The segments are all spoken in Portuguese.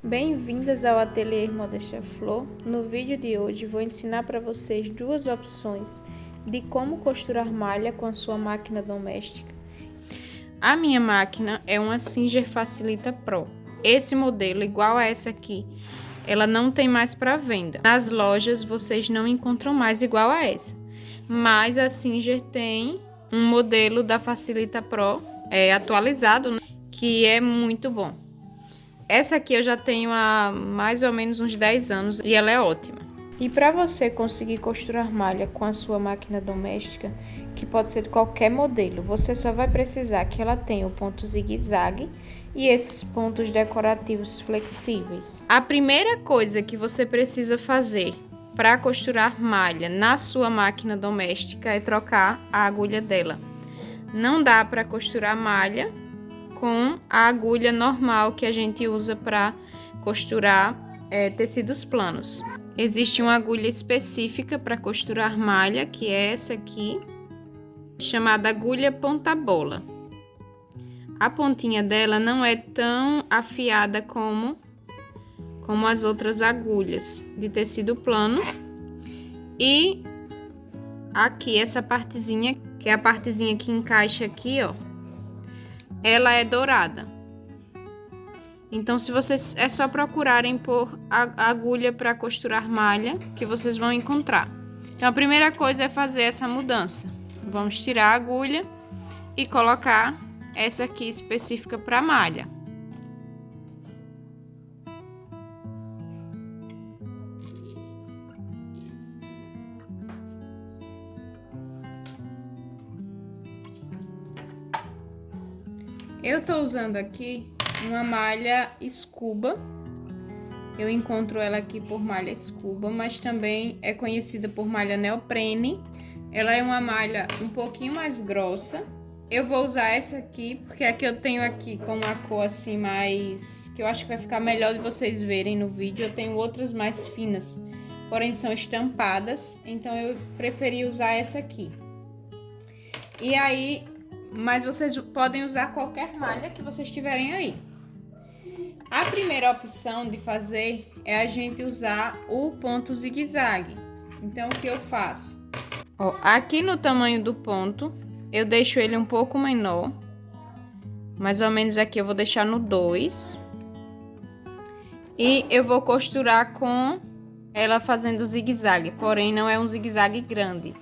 Bem-vindas ao Ateliê Modéstia Flor. No vídeo de hoje vou ensinar para vocês duas opções de como costurar malha com a sua máquina doméstica. A minha máquina é uma Singer Facilita Pro. Esse modelo, igual a essa aqui, ela não tem mais para venda. Nas lojas vocês não encontram mais igual a essa. Mas a Singer tem um modelo da Facilita Pro atualizado, né, que é muito bom. Essa aqui eu já tenho há mais ou menos uns 10 anos e ela é ótima. E para você conseguir costurar malha com a sua máquina doméstica, que pode ser de qualquer modelo, você só vai precisar que ela tenha o ponto zigue-zague e esses pontos decorativos flexíveis. A primeira coisa que você precisa fazer para costurar malha na sua máquina doméstica é trocar a agulha dela. Não dá para costurar malha com a agulha normal que a gente usa para costurar tecidos planos. Existe uma agulha específica para costurar malha, que é essa aqui, chamada agulha ponta-bola. A pontinha dela não é tão afiada como as outras agulhas de tecido plano. E aqui essa partezinha, que é a partezinha que encaixa aqui, ó, ela é dourada. Então, se vocês é só procurarem por agulha para costurar malha, que vocês vão encontrar. Então, a primeira coisa é fazer essa mudança. Vamos tirar a agulha e colocar essa aqui específica para malha. Eu tô usando aqui uma malha Scuba. Eu encontro ela aqui por malha Scuba, mas também é conhecida por malha neoprene. Ela é uma malha um pouquinho mais grossa. Eu vou usar essa aqui, porque a que eu tenho aqui com uma cor assim mais... que eu acho que vai ficar melhor de vocês verem no vídeo. Eu tenho outras mais finas, porém são estampadas. Então eu preferi usar essa aqui. E aí... mas vocês podem usar qualquer malha que vocês tiverem aí. A primeira opção de fazer é a gente usar o ponto zigue-zague. Então, o que eu faço? Ó, aqui no tamanho do ponto, eu deixo ele um pouco menor. Mais ou menos aqui eu vou deixar no 2. E eu vou costurar com ela fazendo zigue-zague, porém não é um zigue-zague grande.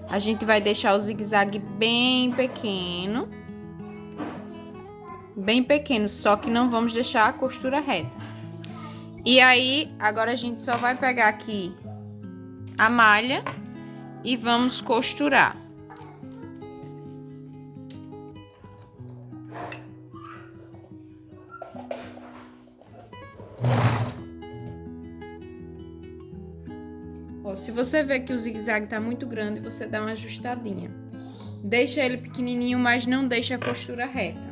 A gente vai deixar o zigue-zague bem pequeno. Bem pequeno, só que não vamos deixar a costura reta. E aí, agora a gente só vai pegar aqui a malha e vamos costurar. Ó, se você vê que o zigue-zague tá muito grande, você dá uma ajustadinha. Deixa ele pequenininho, mas não deixa a costura reta.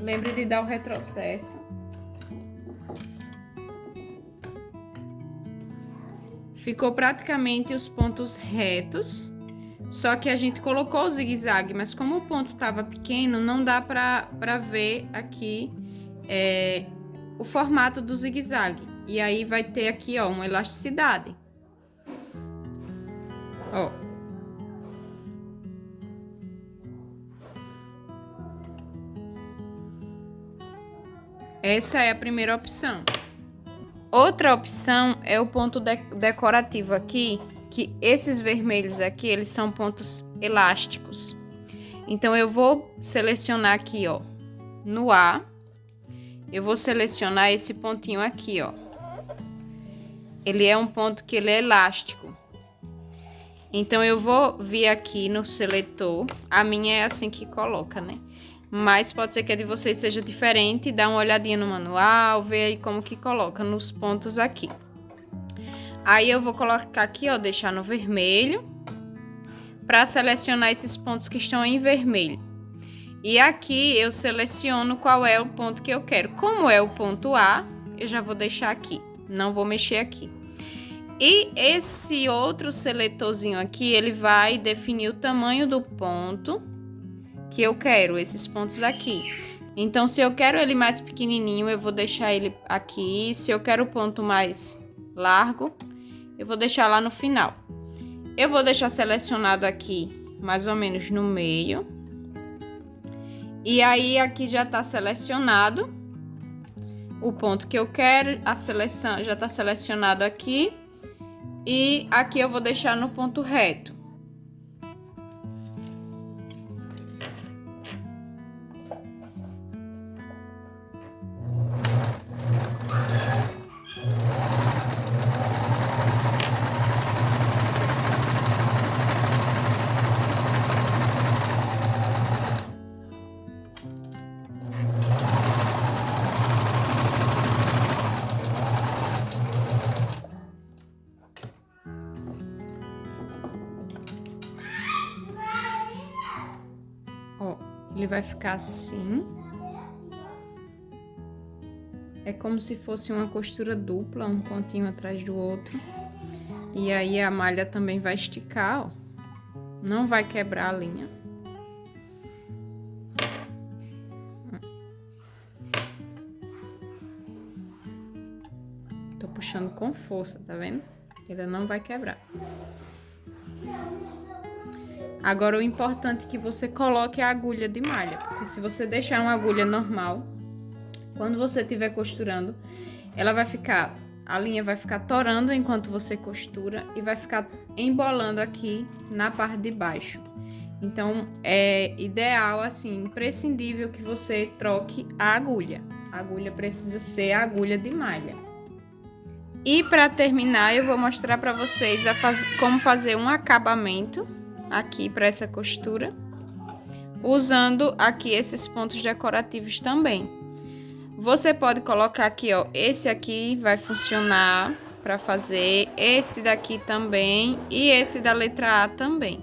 Lembre de dar o retrocesso. Ficou praticamente os pontos retos. Só que a gente colocou o zigue-zague, mas como o ponto estava pequeno, não dá para ver aqui o formato do zigue-zague. E aí vai ter aqui, ó, uma elasticidade. Ó. Essa é a primeira opção. Outra opção é o ponto decorativo aqui, que esses vermelhos aqui, eles são pontos elásticos. Então, eu vou selecionar aqui, ó, no A, eu vou selecionar esse pontinho aqui, ó. Ele é um ponto que ele é elástico. Então, eu vou vir aqui no seletor, a minha é assim que coloca, né? Mas pode ser que a de vocês seja diferente, dá uma olhadinha no manual, vê aí como que coloca nos pontos aqui. Aí eu vou colocar aqui, ó, deixar no vermelho, para selecionar esses pontos que estão em vermelho. E aqui eu seleciono qual é o ponto que eu quero. Como é o ponto A, eu já vou deixar aqui, não vou mexer aqui. E esse outro seletorzinho aqui, ele vai definir o tamanho do ponto que eu quero, esses pontos aqui. Então, se eu quero ele mais pequenininho, eu vou deixar ele aqui. Se eu quero o ponto mais largo, eu vou deixar lá no final. Eu vou deixar selecionado aqui, mais ou menos no meio. E aí, aqui já tá selecionado o ponto que eu quero. A seleção já tá selecionado aqui. E aqui eu vou deixar no ponto reto. Ó, ele vai ficar assim. É como se fosse uma costura dupla, um pontinho atrás do outro. E aí a malha também vai esticar, ó. Não vai quebrar a linha. Tô puxando com força, tá vendo? Ele não vai quebrar. Agora, o importante é que você coloque a agulha de malha, porque se você deixar uma agulha normal, quando você estiver costurando, a linha vai ficar torando enquanto você costura e vai ficar embolando aqui na parte de baixo. Então, é ideal, assim, imprescindível que você troque a agulha. A agulha precisa ser a agulha de malha. E para terminar, eu vou mostrar para vocês como fazer um acabamento aqui para essa costura, usando aqui esses pontos decorativos também. Você pode colocar aqui, ó, esse aqui vai funcionar para fazer, esse daqui também e esse da letra A também.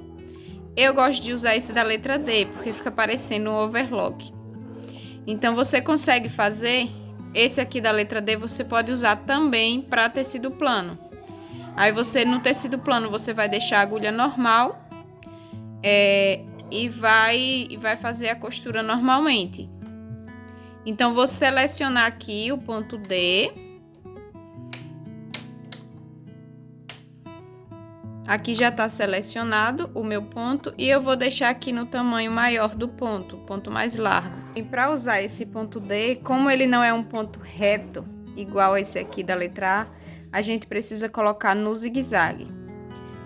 Eu gosto de usar esse da letra D, porque fica parecendo um overlock. Então, você consegue fazer esse aqui da letra D, você pode usar também para tecido plano. Aí, no tecido plano, você vai deixar a agulha normal e vai fazer a costura normalmente. Então, vou selecionar aqui o ponto D. Aqui já está selecionado o meu ponto e eu vou deixar aqui no tamanho maior do ponto mais largo. E para usar esse ponto D, como ele não é um ponto reto, igual esse aqui da letra A gente precisa colocar no zigue-zague.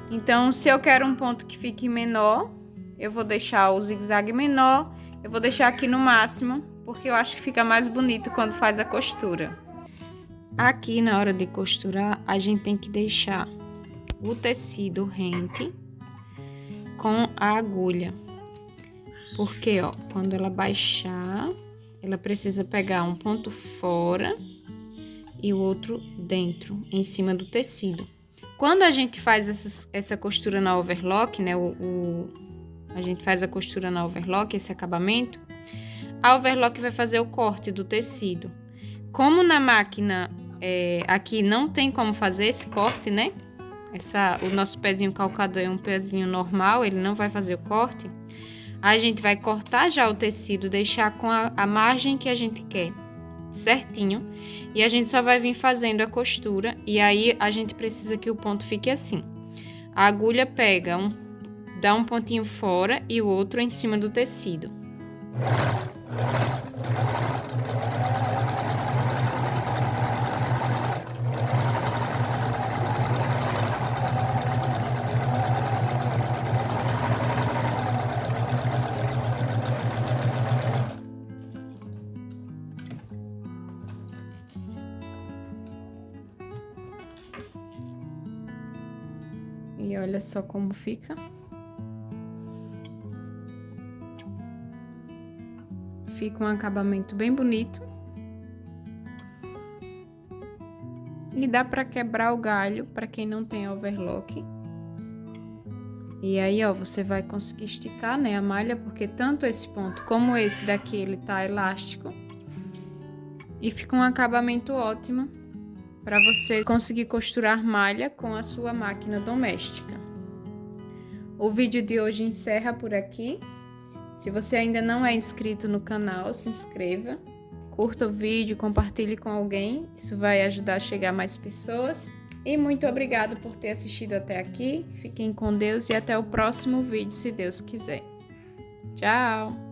Então, se eu quero um ponto que fique menor, eu vou deixar o zigue-zague menor, eu vou deixar aqui no máximo, porque eu acho que fica mais bonito quando faz a costura. Aqui, na hora de costurar, a gente tem que deixar o tecido rente com a agulha. Porque, ó, quando ela baixar, ela precisa pegar um ponto fora e o outro dentro, em cima do tecido. Quando a gente faz essa costura na overlock, né, a gente faz a costura na overlock, esse acabamento, a overlock vai fazer o corte do tecido. Como na máquina aqui não tem como fazer esse corte, né? O nosso pezinho calcador é um pezinho normal, ele não vai fazer o corte. A gente vai cortar já o tecido, deixar com a margem que a gente quer certinho. E a gente só vai vir fazendo a costura. E aí a gente precisa que o ponto fique assim. A agulha pega, dá um pontinho fora e o outro em cima do tecido. E olha só como fica. Fica um acabamento bem bonito. E dá para quebrar o galho para quem não tem overlock. E aí, ó, você vai conseguir esticar, né, a malha, porque tanto esse ponto como esse daqui, ele tá elástico. E fica um acabamento ótimo para você conseguir costurar malha com a sua máquina doméstica. O vídeo de hoje encerra por aqui. Se você ainda não é inscrito no canal, se inscreva, curta o vídeo, compartilhe com alguém, isso vai ajudar a chegar a mais pessoas. E muito obrigado por ter assistido até aqui. Fiquem com Deus e até o próximo vídeo, se Deus quiser. Tchau!